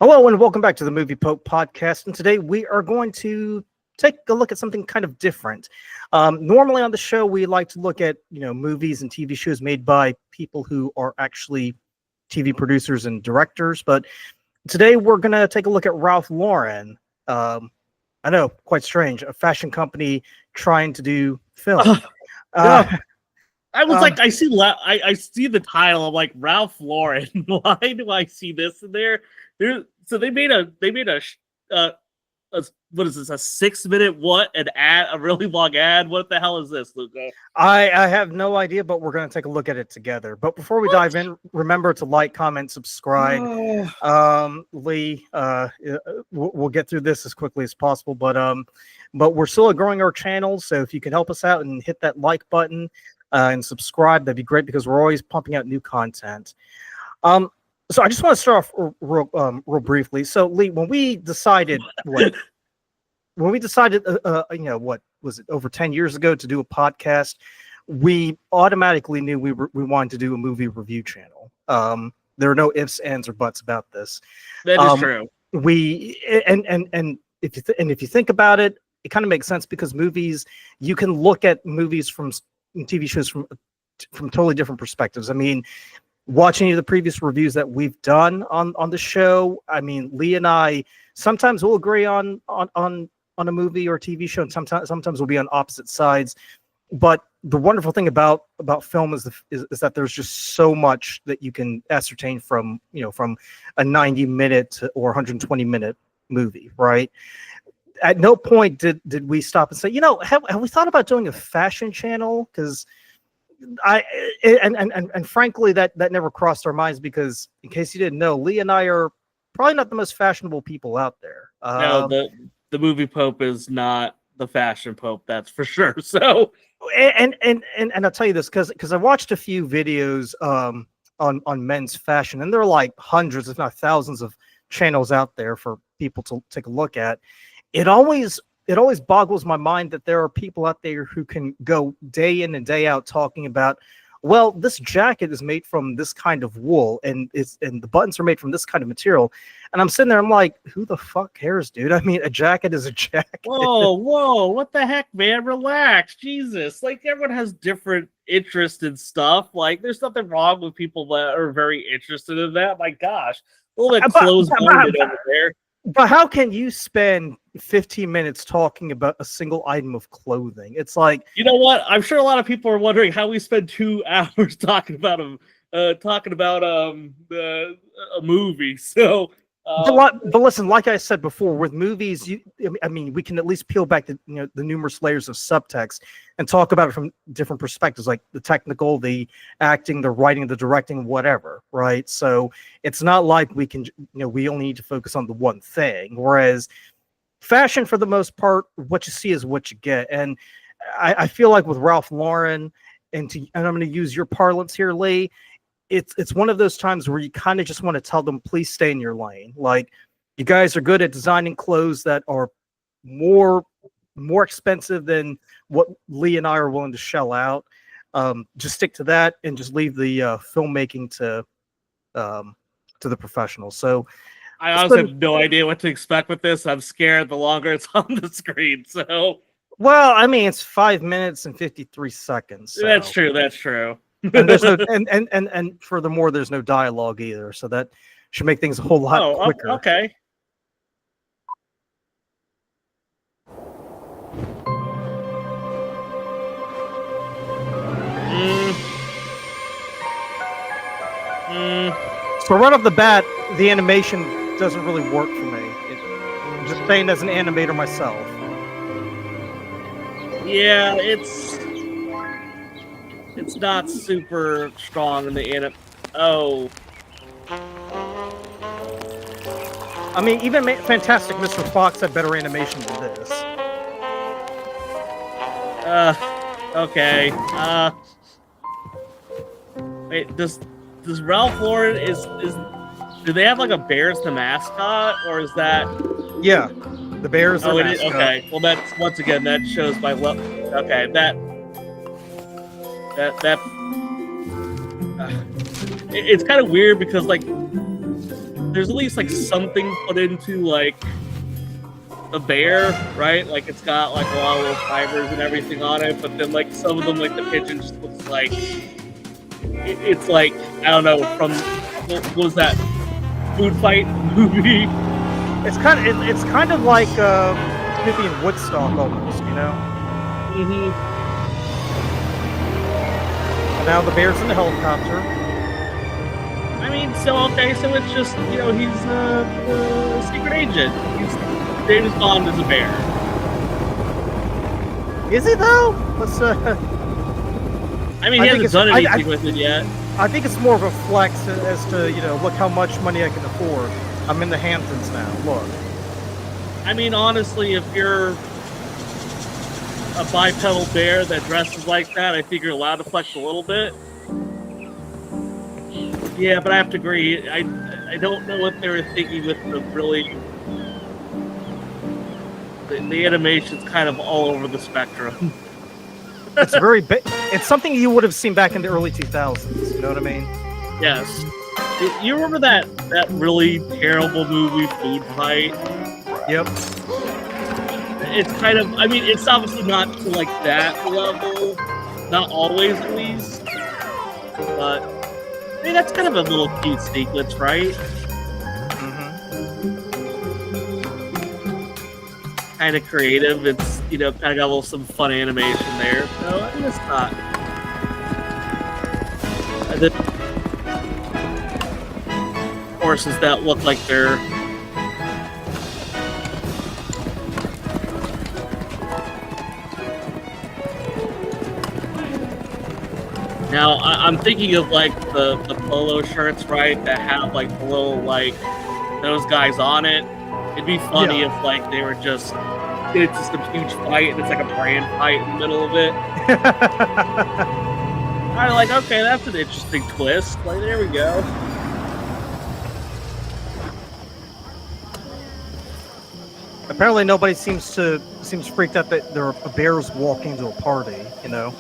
Hello and welcome back to the Movie Pope podcast. And today we are going to take a look at something kind of different. Normally on the show, we like to look at movies and TV shows made by people who are actually TV producers and directors. But today we're going to take a look at Ralph Lauren. I know, quite strange, a fashion company trying to do film. Yeah. I was like, I see the title. I'm like, Ralph Lauren. Why do I see this in there? So they made a what is this? A 6-minute a really long ad. What the hell is this, Luca? I have no idea, but we're going to take a look at it together. But before we dive in, remember to like, comment, subscribe. Lee, we'll get through this as quickly as possible. But we're still growing our channel, so if you can help us out and hit that like button and subscribe, that'd be great because we're always pumping out new content. So I just want to start off real briefly. So Lee, when we decided what was it, over 10 years ago, to do a podcast, we automatically knew we wanted to do a movie review channel. There are no ifs, ands, or buts about this. That is true. If you think about it, it kind of makes sense because movies, you can look at movies from TV shows from totally different perspectives. I mean, watching any of the previous reviews that we've done on the show, I mean, Lee and I sometimes will agree on a movie or a TV show, and sometimes we'll be on opposite sides. But the wonderful thing about film is that there's just so much that you can ascertain from a 90-minute or 120-minute movie, right? At no point did we stop and say, have we thought about doing a fashion channel? Because frankly, that never crossed our minds, because in case you didn't know, Lee and I are probably not the most fashionable people out there. No, the movie Pope is not the fashion Pope, that's for sure. So, and I'll tell you this because I watched a few videos on men's fashion, and there are like hundreds, if not thousands, of channels out there for people to take a look at. It always boggles my mind that there are people out there who can go day in and day out talking about, well, this jacket is made from this kind of wool, and the buttons are made from this kind of material. And I'm sitting there, I'm like, who the fuck cares, dude? I mean, a jacket is a jacket. Whoa, what the heck, man? Relax, Jesus. Like, everyone has different interests in stuff. Like, there's nothing wrong with people that are very interested in that. My gosh, a little bit closed-minded over there. But how can you spend 15 minutes talking about a single item of clothing? It's like, you know what? I'm sure a lot of people are wondering how we spend 2 hours talking about a movie. So, but listen, like I said before, with movies, we can at least peel back the numerous layers of subtext and talk about it from different perspectives, like the technical, the acting, the writing, the directing, whatever, right? So it's not like we can, we only need to focus on the one thing. Whereas fashion, for the most part, what you see is what you get. And I feel like with Ralph Lauren, and I'm going to use your parlance here, Lee, it's one of those times where you kind of just want to tell them, please stay in your lane. Like, you guys are good at designing clothes that are more expensive than what Lee and I are willing to shell out. Just stick to that and just leave the filmmaking to the professionals. So I honestly have no idea what to expect with this. I'm scared the longer it's on the screen. So, well, I mean, it's 5 minutes and 53 seconds. So. That's true. And there's no and furthermore, there's no dialogue either, so that should make things a whole lot quicker. Okay. So right off the bat, the animation doesn't really work for me. I'm just saying, as an animator myself. Yeah, it's not super strong in the anim. Oh. I mean, even Fantastic Mr. Fox had better animation than this. Okay. Wait, does Ralph Lauren do they have like a bear's the mascot, or is that? Yeah, the bear's the mascot. Okay. Well, that's, once again, that shows my love. Okay, it's kind of weird because, like, there's at least like something put into like a bear, right? Like it's got like a lot of little fibers and everything on it, but then like some of them, like the pigeon, just looks like it's like, I don't know, from what was that food fight movie? It's kind of like maybe in Woodstock almost, you know. Mm-hmm. And now the bear's in the helicopter. I mean, so okay, so it's just, you know, he's a secret agent. He's James Bond is a bear. Is he though? Let's I mean, he hasn't done anything with it yet. I think it's more of a flex as to, you know, look how much money I can afford. I'm in the Hamptons now. Look. I mean, honestly, if you're a bipedal bear that dresses like that, I think you're allowed to flex a little bit. Yeah, but I have to agree. I don't know what they were thinking with the really. The animation's kind of all over the spectrum. It's very big. It's something you would have seen back in the early 2000s. You know what I mean? Yes. You remember that really terrible movie, Food Fight? Yep. It's kind of, I mean, it's obviously not to like that level, not always at least, but I mean, that's kind of a little cute sequence, right? Kind of creative. It's, you know, kind of got a little some fun animation there. So I mean, it's not. And then horses that look like they're now. I'm thinking of like the polo shirts, right? That have like the little like those guys on it. It'd be funny if like they were just it's just a huge fight and it's like a brand fight in the middle of it. I'm like, okay, that's an interesting twist. Like, there we go. Apparently, nobody seems freaked out that there are bears walking to a party. You know.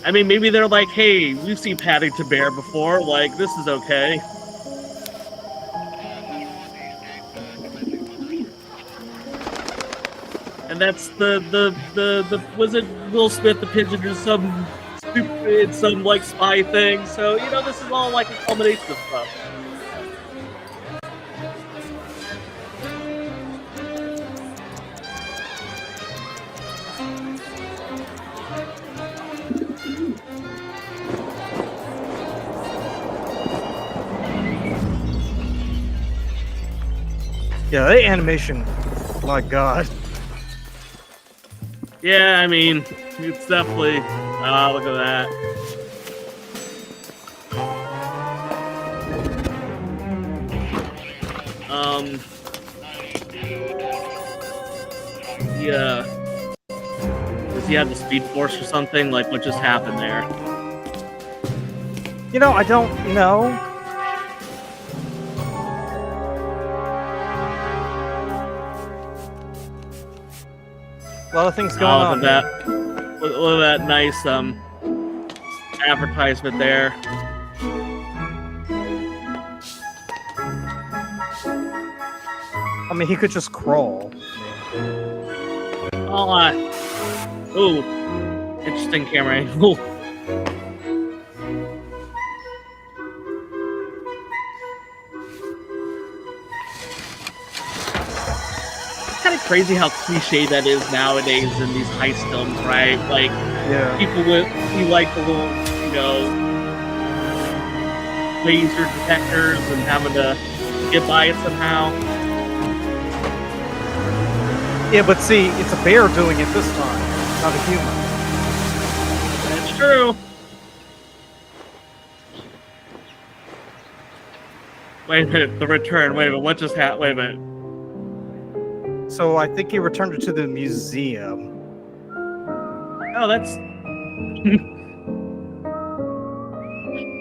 I mean, maybe they're like, hey, we've seen Paddington Bear before. Like, this is okay. And that's the was it Will Smith the pigeon or some stupid like spy thing? So you know, this is all like a culmination of stuff. Yeah, the animation. My God. Yeah, I mean, it's definitely. Look at that. Yeah. Does he have the Speed Force or something? Like, what just happened there? You know, I don't know. A lot of things going on. Look at that nice advertisement there. I mean, he could just crawl. Ooh, interesting camera angle. Crazy how cliche that is nowadays in these heist films, right? Like, people with like the little, you know, laser detectors and having to get by it somehow. Yeah, but see, it's a bear doing it this time, not a human. That's true. Wait a minute, the return. Wait a minute, what just happened? Wait a minute. So I think he returned it to the museum. Oh, that's.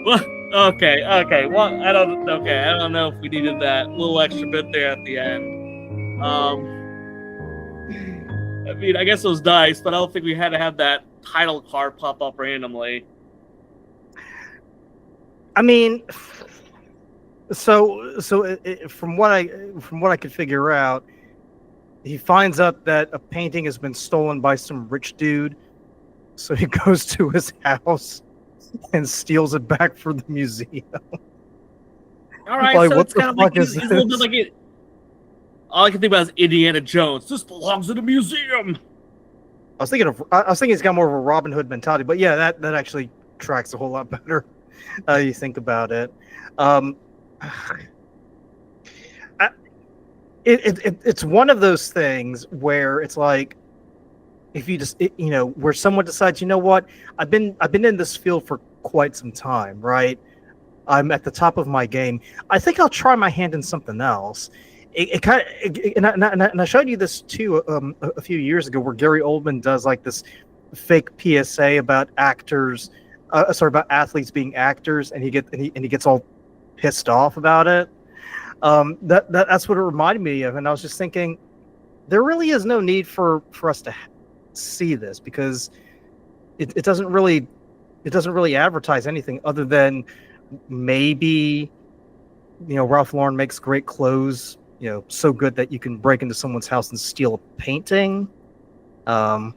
Well, okay. Well, I don't know if we needed that little extra bit there at the end. I mean, I guess it was nice, but I don't think we had to have that title card pop up randomly. I mean, From what I could figure out, he finds out that a painting has been stolen by some rich dude. So he goes to his house and steals it back for the museum. All right, Like, so what it's the kind of like fuck is he's a little bit this? like it. All I can think about is Indiana Jones. This belongs in a museum. I was thinking it's got more of a Robin Hood mentality, but yeah, that actually tracks a whole lot better. You think about it. Um, I, it's one of those things where it's like, if you just where someone decides, you know what, I've been in this field for quite some time, right? I'm at the top of my game. I think I'll try my hand in something else. It kind of, and I showed you this too a few years ago, where Gary Oldman does like this fake PSA about actors, about athletes being actors, and he gets all pissed off about it. That's what it reminded me of, and I was just thinking, there really is no need for us to see this, because it doesn't really advertise anything other than maybe Ralph Lauren makes great clothes, so good that you can break into someone's house and steal a painting. I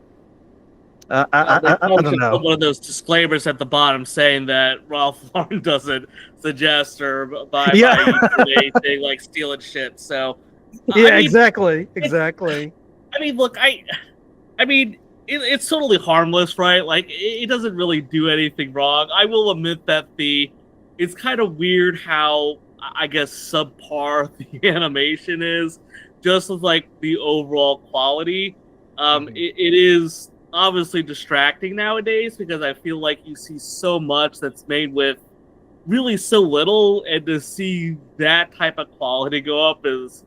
They probably don't should know. put one of those disclaimers at the bottom saying that Ralph Lauren doesn't suggest or buy Yeah. anything like stealing shit. So, Yeah, I mean, exactly. I mean, look, I mean, it's totally harmless, right? Like, it doesn't really do anything wrong. I will admit that it's kind of weird how, I guess, subpar the animation is, just with like the overall quality. It is obviously distracting nowadays, because I feel like you see so much that's made with really so little, and to see that type of quality go up is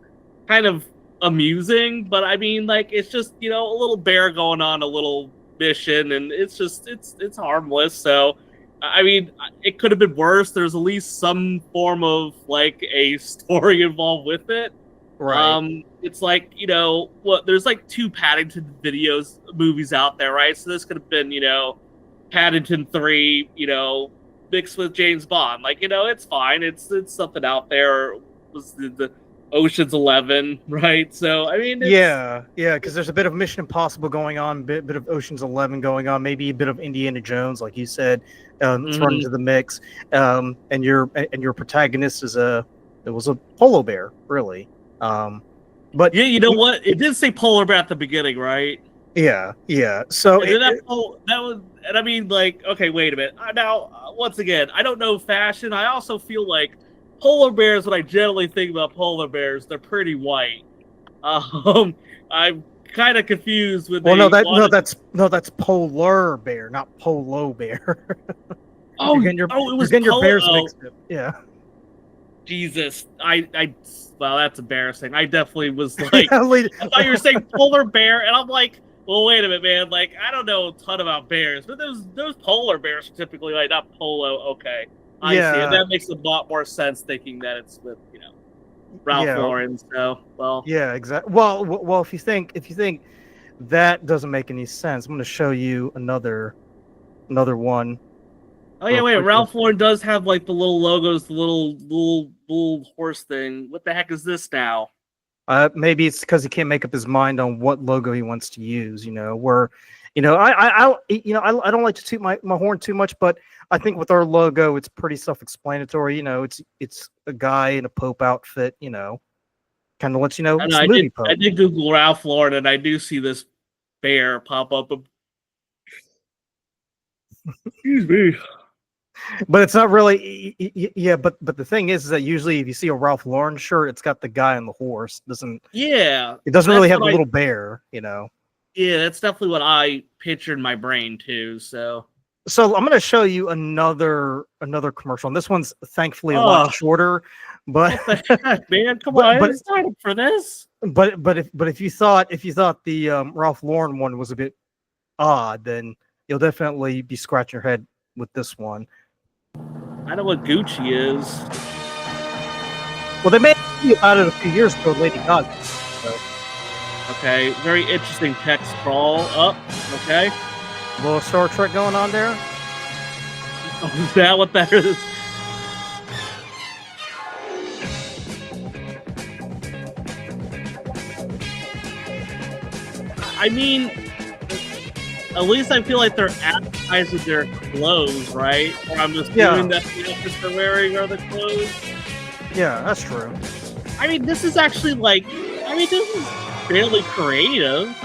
kind of amusing. But I mean, like, it's just, a little bear going on a little mission, and it's harmless. So I mean, it could have been worse. There's at least some form of like a story involved with it. Right. It's like, there's like 2 Paddington movies out there, right? So this could have been, Paddington 3, mixed with James Bond. Like, it's fine. It's something out there. It was the Ocean's 11, right? So I mean, Yeah, because there's a bit of Mission Impossible going on, bit of Ocean's 11 going on, maybe a bit of Indiana Jones, like you said. It's run into the mix, and your protagonist was a polar bear, really. But yeah, you know what? It did say polar bear at the beginning, right? yeah. So And then that was, and I mean, like, okay, wait a minute. Now, once again, I don't know fashion. I also feel like polar bears, when I generally think about polar bears, they're pretty white. I'm kind of confused with. well, that's polar bear, not polo bear. Oh, it was your bears polo. mixed up. Yeah. Jesus, well, that's embarrassing. I definitely was like, Yeah, I thought you were saying polar bear, and I'm like, well, wait a minute, man. Like, I don't know a ton about bears, but those polar bears are typically like not polo. Okay, I see, and that makes a lot more sense thinking that it's with Ralph Lauren. So, well, yeah, exactly. Well, if you think that doesn't make any sense, I'm going to show you another one. oh yeah, wait. Ralph Lauren does have like the little logos, the little horse thing. What the heck is this now? Maybe it's because he can't make up his mind on what logo he wants to use. Where, I don't like to toot my horn too much, but I think with our logo, it's pretty self-explanatory. It's a guy in a Pope outfit. Kind of lets you know. I did Google Ralph Lauren, and I do see this bear pop up. Excuse me. But it's not really, yeah. But the thing is that usually if you see a Ralph Lauren shirt, it's got the guy on the horse. It doesn't really have the little bear. Yeah, that's definitely what I pictured in my brain too. So I'm going to show you another commercial, and this one's thankfully a lot shorter. But what the heck, man, come on, I decided for this. But if you thought the Ralph Lauren one was a bit odd, then you'll definitely be scratching your head with this one. I know what Gucci is. Well, they made about it a few years ago, Lady Gaga. So. Okay, very interesting text scroll up. Okay, a little Star Trek going on there. Oh, is that what that is? I mean, at least I feel like they're advertising their clothes, right? Or I'm assuming that the outfits they're wearing are the clothes. Yeah, that's true. I mean, this is actually like, this is fairly creative.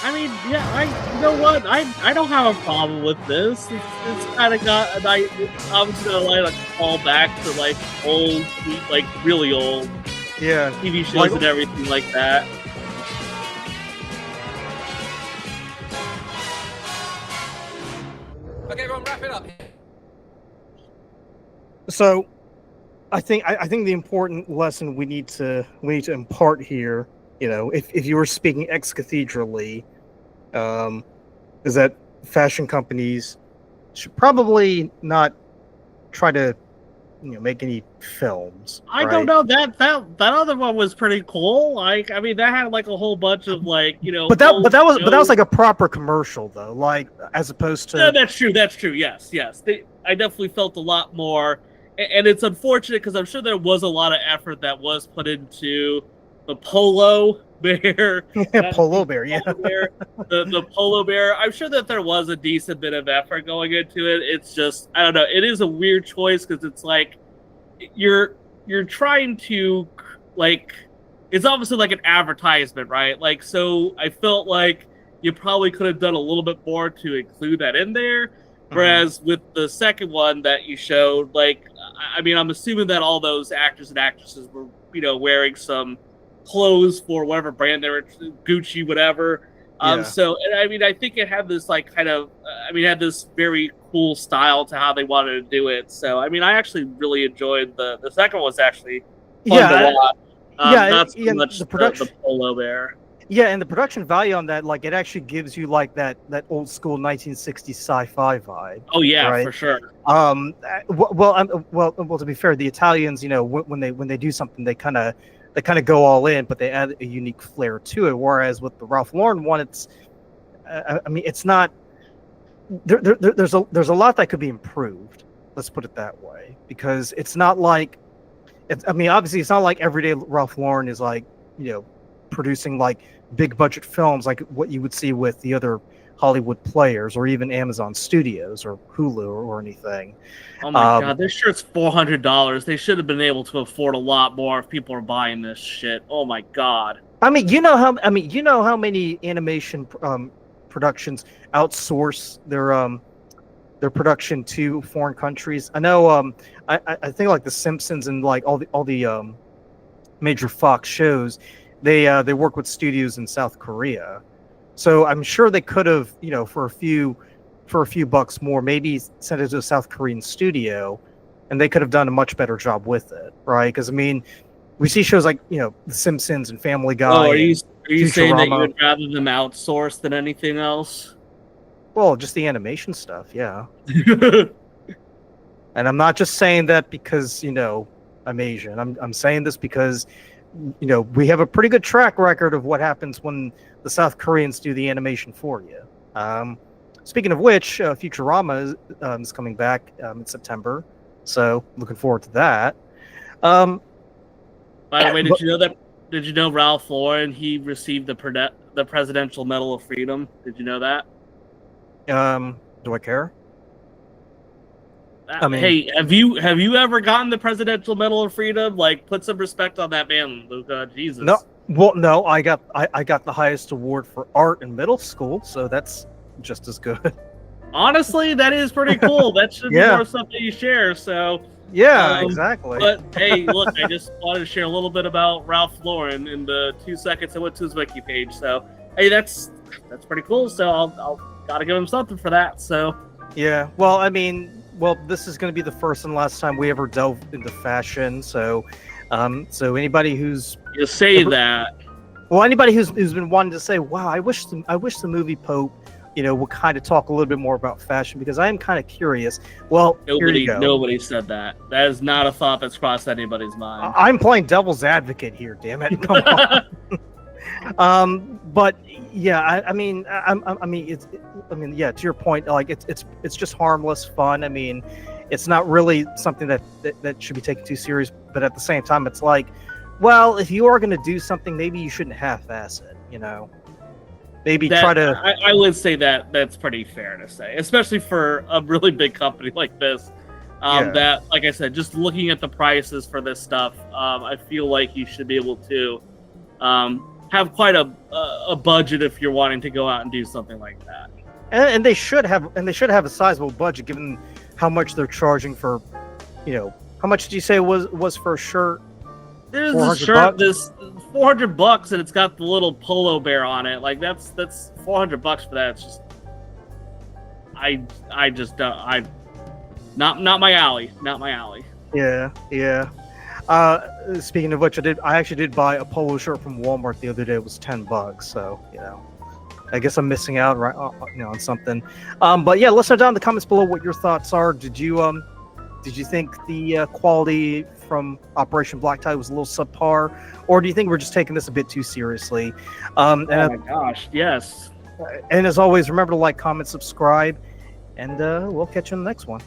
I mean, yeah, you know what? I don't have a problem with this. It's kind of got, I'm just gonna like call back to like old, like really old, TV shows and everything like that. Okay, everyone, wrap it up. So, I think the important lesson we need to impart here, if you were speaking ex cathedrali, is that fashion companies should probably not try to, make any films. I don't know, that other one was pretty cool. Like, I mean, that had like a whole bunch of like, But that was like a proper commercial though, like as opposed to. No, that's true. Yes. I definitely felt a lot more, and it's unfortunate because I'm sure there was a lot of effort that was put into the polo bear. Polo bear. The polo bear. I'm sure that there was a decent bit of effort going into it. It's just, I don't know. It is a weird choice because it's like you're trying to, like, it's obviously like an advertisement, right? Like, so I felt like you probably could have done a little bit more to include that in there. Whereas with the second one that you showed, like, I mean, I'm assuming that all those actors and actresses were, wearing some clothes for whatever brand they were, Gucci, whatever. So, and I mean, I think it had this like kind of, had this very cool style to how they wanted to do it. So, I mean, I actually really enjoyed the second one was actually fun to watch. Not so much the polo bear. Yeah, and the production value on that, like, it actually gives you like that old school 1960s sci-fi vibe. Oh yeah, right? For sure. Well, to be fair, the Italians, when they do something, they kind of go all in, but they add a unique flair to it. Whereas with the Ralph Lauren one, it's, it's not. There's a lot that could be improved. Let's put it that way, because it's not like, obviously it's not like everyday Ralph Lauren is like, producing like big budget films like what you would see with the other Hollywood players or even Amazon Studios or Hulu or anything. Oh my god, this shirt's $400. They should have been able to afford a lot more if people are buying this shit. Oh my god. How many animation productions outsource their production to foreign countries? I know I think like the Simpsons and like all the major Fox shows, they work with studios in South Korea. So I'm sure they could have, for a few bucks more, maybe sent it to a South Korean studio, and they could have done a much better job with it, right? Because we see shows like The Simpsons and Family Guy. Oh, are you saying that you would rather them outsource than anything else? Well, just the animation stuff, yeah. And I'm not just saying that because I'm Asian. I'm saying this because we have a pretty good track record of what happens when the South Koreans do the animation for you. Speaking of which, Futurama is coming back in September, so looking forward to that. By the way, did you know Ralph Lauren, he received the Presidential Medal of Freedom? Did you know that? Do I care? Hey, have you ever gotten the Presidential Medal of Freedom? Like, put some respect on that man, Luca. Jesus. No. Well, no, I got the highest award for art in middle school, so that's just as good. Honestly, that is pretty cool. That should be more something you share. So yeah, exactly. But hey, look, I just wanted to share a little bit about Ralph Lauren in the 2 seconds I went to his wiki page. So hey, that's pretty cool. So I'll gotta give him something for that. So yeah, well, this is going to be the first and last time we ever delve into fashion. So anybody who's anybody who's been wanting to say, wow, I wish the movie Pope, would kind of talk a little bit more about fashion, because I am kind of curious. Well, here you go. Nobody said that. That is not a thought that's crossed anybody's mind. I'm playing devil's advocate here. Damn it! Come on. But yeah, to your point, like it's just harmless fun. it's not really something that should be taken too serious. But at the same time, it's like, well, if you are going to do something, maybe you shouldn't half-ass it, you know. Maybe try to. I would say that's pretty fair to say, especially for a really big company like this. That, like I said, just looking at the prices for this stuff, I feel like you should be able to have quite a budget if you're wanting to go out and do something like that. And they should have a sizable budget given how much they're charging for, you know, how much did you say was for a shirt? There's this shirt, this $400, and it's got the little polo bear on it. Like that's $400 for that. It's just, I just don't. Not my alley. Not my alley. Yeah. Speaking of which, I actually did buy a polo shirt from Walmart the other day. It was $10. So, you know, I guess I'm missing out on something. But yeah, let us know down in the comments below what your thoughts are. Did you think the quality from Operation Black Tie was a little subpar, or do you think we're just taking this a bit too seriously? Oh my gosh, yes. And as always, remember to like, comment, subscribe, and we'll catch you in the next one.